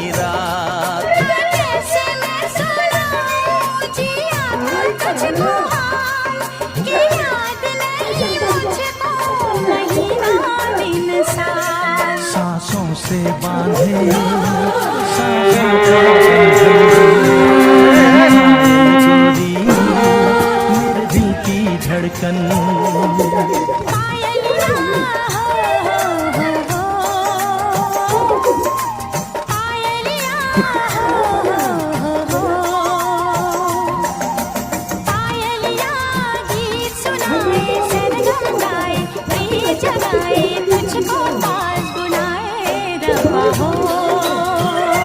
नई रात। कैसे मैं सुनाऊं जिया तुझको हाल, कि याद नहीं मुझको महीना दिन साल। सांसों से बांधे